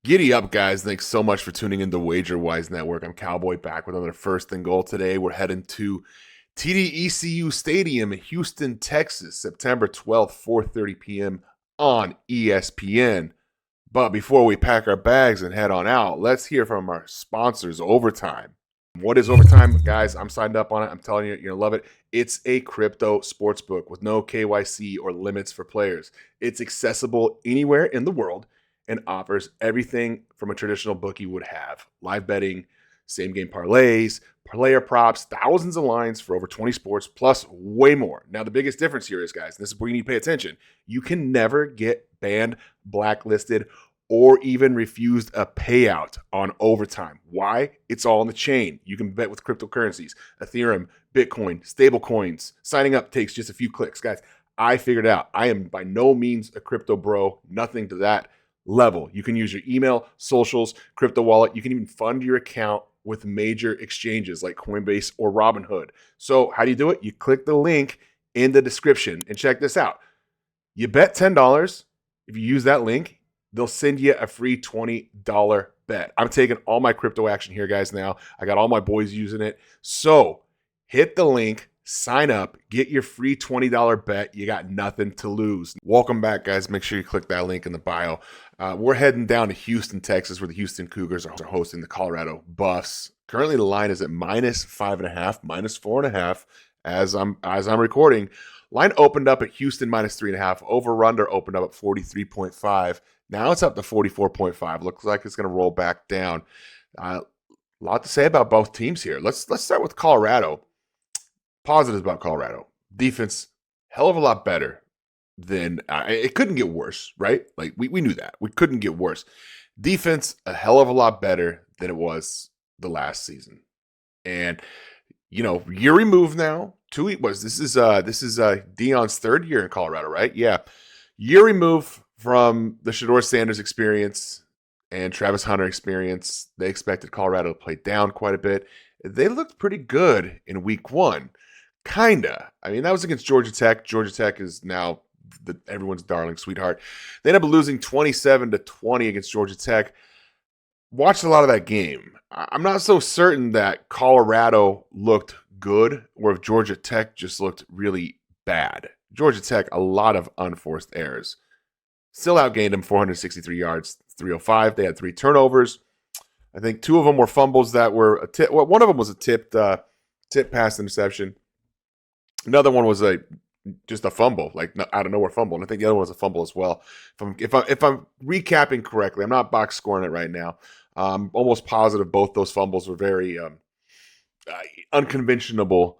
Giddy up, guys. Thanks so much for tuning into WagerWise Network. I'm Cowboy back with another First and Goal today. We're heading to TDECU Stadium in Houston, Texas, September 12th, 4:30 p.m. on ESPN. But before we pack our bags and head on out, let's hear from our sponsors, Overtime. What is Overtime? Guys, I'm signed up on it. I'm telling you, you're going to love it. It's a crypto sportsbook with no KYC or limits for players. It's accessible anywhere in the world and offers everything from a traditional bookie would have. Live betting, same game parlays, player props, thousands of lines for over 20 sports, plus way more. Now, the biggest difference here is, guys, this is where you need to pay attention. You can never get banned, blacklisted, or even refused a payout on Overtime. Why? It's all on the chain. You can bet with cryptocurrencies, Ethereum, Bitcoin, stable coins. Signing up takes just a few clicks. Guys, I figured it out. I am by no means a crypto bro, nothing to that level. You can use your email, socials, crypto wallet. You can even fund your account with major exchanges like Coinbase or Robinhood. So how do you do it? You click the link in the description and check this out. You bet $10. If you use that link, they'll send you a free $20 bet. I'm taking all my crypto action here, guys, now. I got all my boys using it. So hit the link, sign up, get your free $20 bet. You got nothing to lose. Welcome back, guys. Make sure you click that link in the bio. We're heading down to Houston, Texas, where the Houston Cougars are hosting the Colorado Buffs. Currently, the line is at -5.5, -4.5 as I'm recording. Line opened up at Houston -3.5. Over/under opened up at 43.5. Now it's up to 44.5. Looks like it's going to roll back down. A lot to say about both teams here. Let's start with Colorado. Positives about Colorado. Defense, hell of a lot better than it couldn't get worse, right? Like we knew that. We couldn't get worse. Defense, a hell of a lot better than it was the last season. And year removed now. This is Deion's third year in Colorado, right? Yeah. Year removed from the Shedeur Sanders experience and Travis Hunter experience. They expected Colorado to play down quite a bit. They looked pretty good in week one. Kinda. I mean, that was against Georgia Tech. Georgia Tech is now everyone's darling sweetheart. They ended up losing 27-20 against Georgia Tech. Watched a lot of that game. I'm not so certain that Colorado looked good or if Georgia Tech just looked really bad. Georgia Tech, a lot of unforced errors. Still outgained them 463 yards, 305. They had 3 turnovers. I think 2 of them were fumbles that were a tip. Well, one of them was a tip pass interception. Another one was just a fumble, like out of nowhere fumble. And I think the other one was a fumble as well. If I'm recapping correctly, I'm not box scoring it right now. Almost positive both those fumbles were very unconventional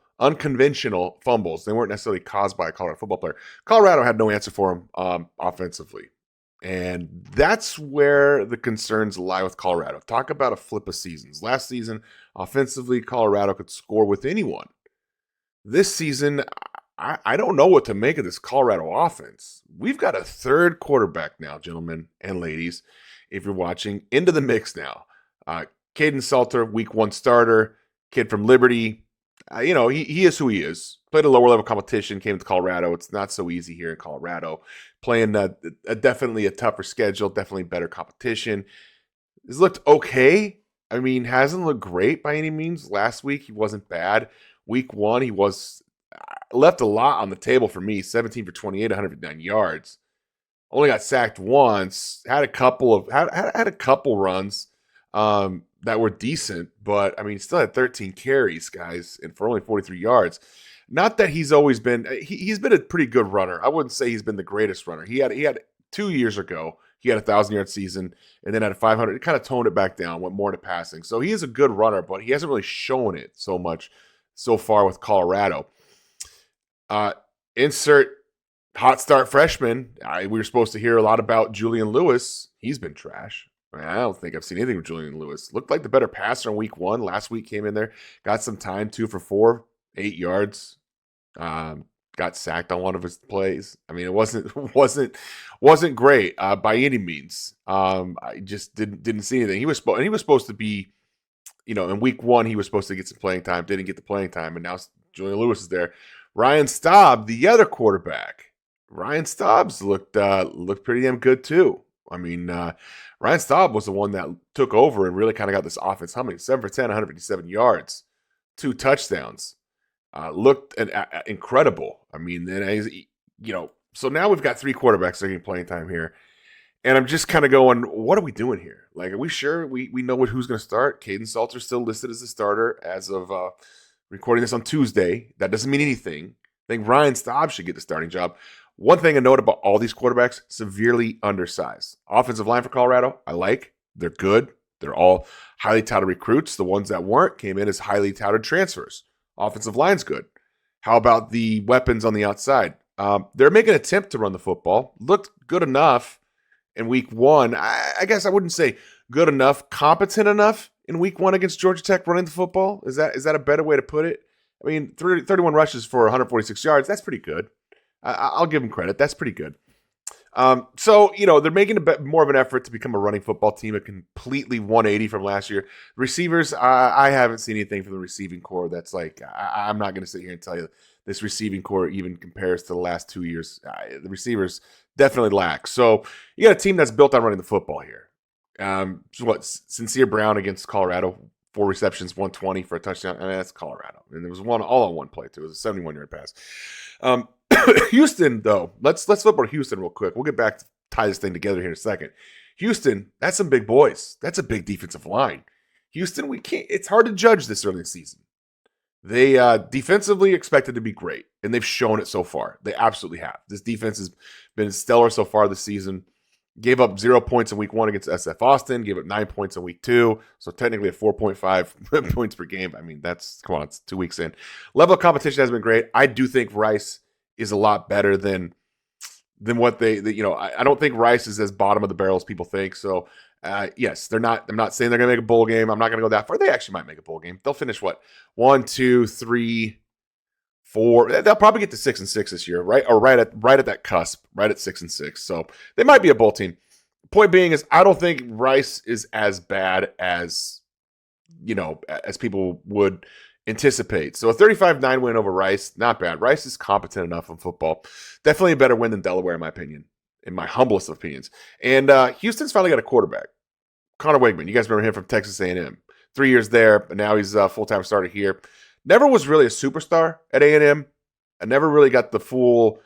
fumbles. They weren't necessarily caused by a Colorado football player. Colorado had no answer for them offensively. And that's where the concerns lie with Colorado. Talk about a flip of seasons. Last season, offensively, Colorado could score with anyone. This season, I don't know what to make of this Colorado offense. We've got a third quarterback now, gentlemen and ladies, if you're watching, into the mix now. Caden Salter, week 1 starter, kid from Liberty. He is who he is. Played a lower level competition, came to Colorado. It's not so easy here in Colorado. Playing definitely a tougher schedule, definitely better competition. He's looked okay. I mean, hasn't looked great by any means. Last week, he wasn't bad. Week 1, he was left a lot on the table for me. 17 for 28, 109 yards. Only got sacked once. Had a couple runs that were decent, but I mean, still had 13 carries, guys, and for only 43 yards. Not that he's always been. He's been a pretty good runner. I wouldn't say he's been the greatest runner. He had 2 years ago. He had a 1,000-yard season, and then had a 500. It kind of toned it back down, went more to passing. So he is a good runner, but he hasn't really shown it so much so far with Colorado. Insert hot start freshman. We were supposed to hear a lot about Julian Lewis. He's been trash. I don't think I've seen anything with Julian Lewis. Looked like the better passer in week 1. Last week came in there, got some time, 2 for 4, 8 yards. Got sacked on one of his plays. I mean, it wasn't great by any means. I just didn't see anything. He was supposed to be, in week 1 he was supposed to get some playing time. Didn't get the playing time, and now Julian Lewis is there. Ryan Staub, the other quarterback. Ryan Staub's looked pretty damn good too. I mean, Ryan Staub was the one that took over and really kind of got this offense humming. 7 for 10, 157 yards, 2 touchdowns. Looked incredible. I mean, so now we've got 3 quarterbacks that are getting playing time here. And I'm just kind of going, what are we doing here? Like, are we sure we know who's going to start? Caden Salter's still listed as a starter as of recording this on Tuesday. That doesn't mean anything. I think Ryan Staub should get the starting job. One thing I note about all these quarterbacks, severely undersized. Offensive line for Colorado, I like. They're good. They're all highly touted recruits. The ones that weren't came in as highly touted transfers. Offensive line's good. How about the weapons on the outside? They're making an attempt to run the football. Looked good enough in week 1. I guess I wouldn't say good enough, competent enough in week 1 against Georgia Tech running the football. Is that a better way to put it? I mean, 31 rushes for 146 yards. That's pretty good. I'll give them credit. That's pretty good. So, they're making more of an effort to become a running football team, a completely 180 from last year. Receivers, I haven't seen anything from the receiving core that's like, I'm not going to sit here and tell you this receiving core even compares to the last 2 years. The receivers definitely lack. So you got a team that's built on running the football here. Sincere Brown against Colorado, 4 receptions, 120 for a touchdown. I mean, that's Colorado. And there was one all on one play, too. It was a 71-yard pass. Houston, though, let's flip over to Houston real quick. We'll get back to tie this thing together here in a second. Houston, that's some big boys. That's a big defensive line. Houston, it's hard to judge this early in the season. They defensively expected to be great, and they've shown it so far. They absolutely have. This defense has been stellar so far this season. Gave up 0 points in week 1 against SF Austin. Gave up 9 points in week 2. So technically at 4.5 points per game. I mean, it's 2 weeks in. Level of competition has been great. I do think Rice is a lot better than what I don't think Rice is as bottom of the barrel as people think. So yes, I'm not saying they're going to make a bowl game. I'm not going to go that far. They actually might make a bowl game. They'll finish 1, 2, 3, 4. They'll probably get to 6-6 this year, right? Or right at that cusp, right at 6-6. So they might be a bowl team. Point being is, I don't think Rice is as bad as as people would anticipate. So a 35-9 win over Rice, not bad. Rice is competent enough in football. Definitely a better win than Delaware, in my opinion, in my humblest of opinions. And Houston's finally got a quarterback, Connor Wegman. You guys remember him from Texas A&M. 3 years there, but now he's a full-time starter here. Never was really a superstar at A&M. I never really got the full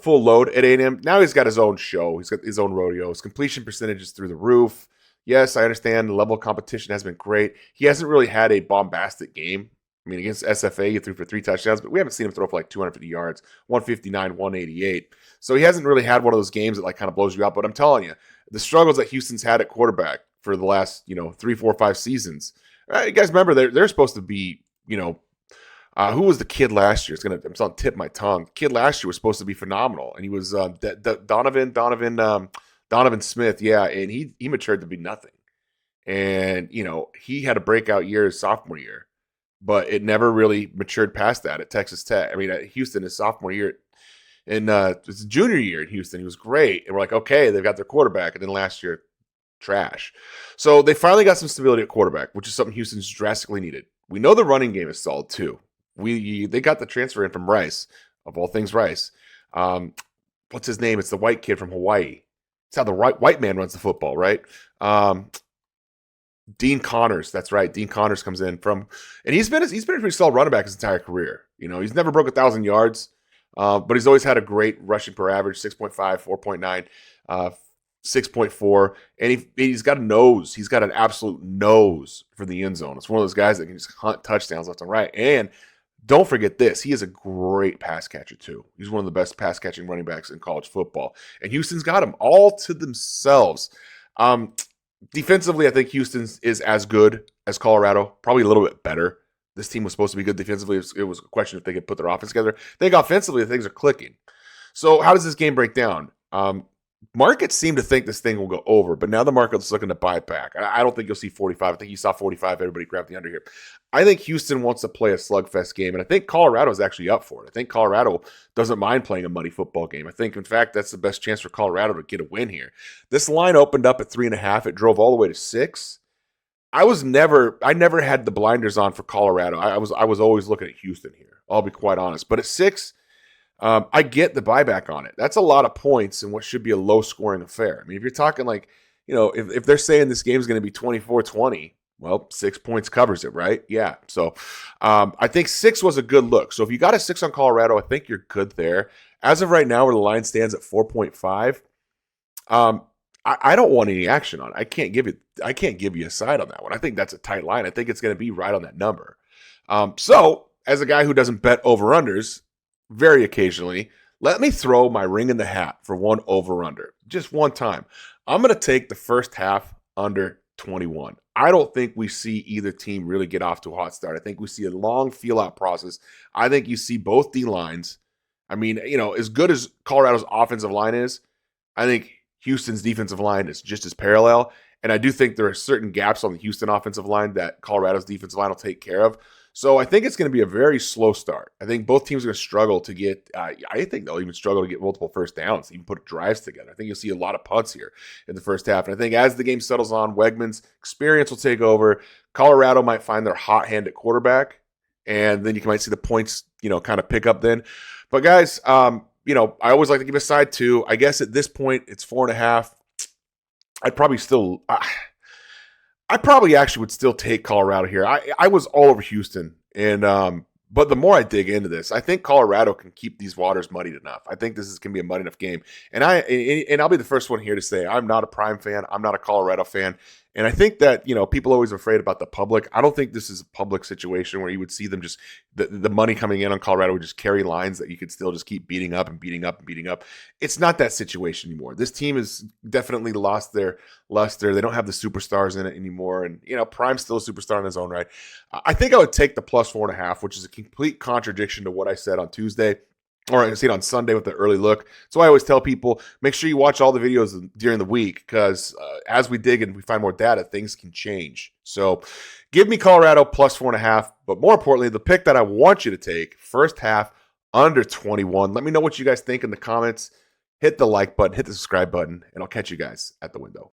load at A&M. Now he's got his own show. He's got his own rodeo. His completion percentage is through the roof. Yes, I understand the level of competition has been great. He hasn't really had a bombastic game. I mean, against SFA, he threw for 3 touchdowns, but we haven't seen him throw for 250 yards, 159, 188. So he hasn't really had one of those games that kind of blows you out. But I'm telling you, the struggles that Houston's had at quarterback for the last 3, 4, 5 seasons. You guys remember they're supposed to be who was the kid last year? I'm starting to tip my tongue. Kid last year was supposed to be phenomenal, and he was Donovan Smith, yeah, and he matured to be nothing. And he had a breakout year his sophomore year, but it never really matured past that at Texas Tech. I mean, at Houston, his sophomore year, and it's a junior year in Houston, he was great, and we're like, okay, they've got their quarterback, and then last year, trash. So they finally got some stability at quarterback, which is something Houston's drastically needed. We know the running game is solid too. They got the transfer in from Rice, of all things Rice. What's his name? It's the white kid from Hawaii. It's how the white man runs the football, right? Dean Connors, that's right. Dean Connors comes in and he's been a pretty solid running back his entire career. He's never broke 1,000 yards, but he's always had a great rushing per average, 6.5, 4.9, 6.4, and he's got a nose. He's got an absolute nose for the end zone. It's one of those guys that can just hunt touchdowns left and right. And don't forget this. He is a great pass catcher, too. He's one of the best pass-catching running backs in college football. And Houston's got him all to themselves. Defensively, I think Houston is as good as Colorado, probably a little bit better. This team was supposed to be good defensively. It was a question if they could put their offense together. I think offensively, things are clicking. So how does this game break down? Markets seem to think this thing will go over, but now the market's looking to buy it back. I don't think you'll see 45. I think you saw 45. Everybody grabbed the under here. I think Houston wants to play a slugfest game, and I think Colorado is actually up for it. I think Colorado doesn't mind playing a muddy football game. I think, in fact, that's the best chance for Colorado to get a win here. This line opened up at 3.5. It drove all the way to 6. I never had the blinders on for Colorado. I was always looking at Houston here. I'll be quite honest. But at 6, I get the buyback on it. That's a lot of points in what should be a low-scoring affair. I mean, if you're talking like, if they're saying this game's going to be 24-20, well, 6 points covers it, right? Yeah. So I think 6 was a good look. So if you got a 6 on Colorado, I think you're good there. As of right now, where the line stands at 4.5, I don't want any action on it. I can't give you a side on that one. I think that's a tight line. I think it's going to be right on that number. So as a guy who doesn't bet over-unders very occasionally, let me throw my ring in the hat for one over-under. Just one time. I'm going to take the first half under 21. I don't think we see either team really get off to a hot start. I think we see a long feel-out process. I think you see both D-lines. I mean, as good as Colorado's offensive line is, I think Houston's defensive line is just as parallel. And I do think there are certain gaps on the Houston offensive line that Colorado's defensive line will take care of. So I think it's going to be a very slow start. I think both teams are going to struggle to get, I think they'll even struggle to get multiple first downs, even put drives together. I think you'll see a lot of punts here in the first half. And I think as the game settles on, Wegman's experience will take over. Colorado might find their hot hand at quarterback. And then you might see the points, kind of pick up then. But guys, I always like to give a side too. I guess at this point, it's 4.5. I probably actually would still take Colorado here. I was all over Houston, and but the more I dig into this, I think Colorado can keep these waters muddied enough. I think this is going to be a muddy enough game. And I'll be the first one here to say I'm not a Prime fan. I'm not a Colorado fan. And I think that, people are always afraid about the public. I don't think this is a public situation where you would see them just, the money coming in on Colorado would just carry lines that you could still just keep beating up and beating up and beating up. It's not that situation anymore. This team has definitely lost their luster. They don't have the superstars in it anymore. And, Prime's still a superstar in his own right. I think I would take the plus 4.5, which is a complete contradiction to what I said on Tuesday. Or I see it on Sunday with the early look. So I always tell people, make sure you watch all the videos during the week because as we dig and we find more data, things can change. So give me Colorado plus 4.5. But more importantly, the pick that I want you to take, first half under 21. Let me know what you guys think in the comments. Hit the like button, hit the subscribe button, and I'll catch you guys at the window.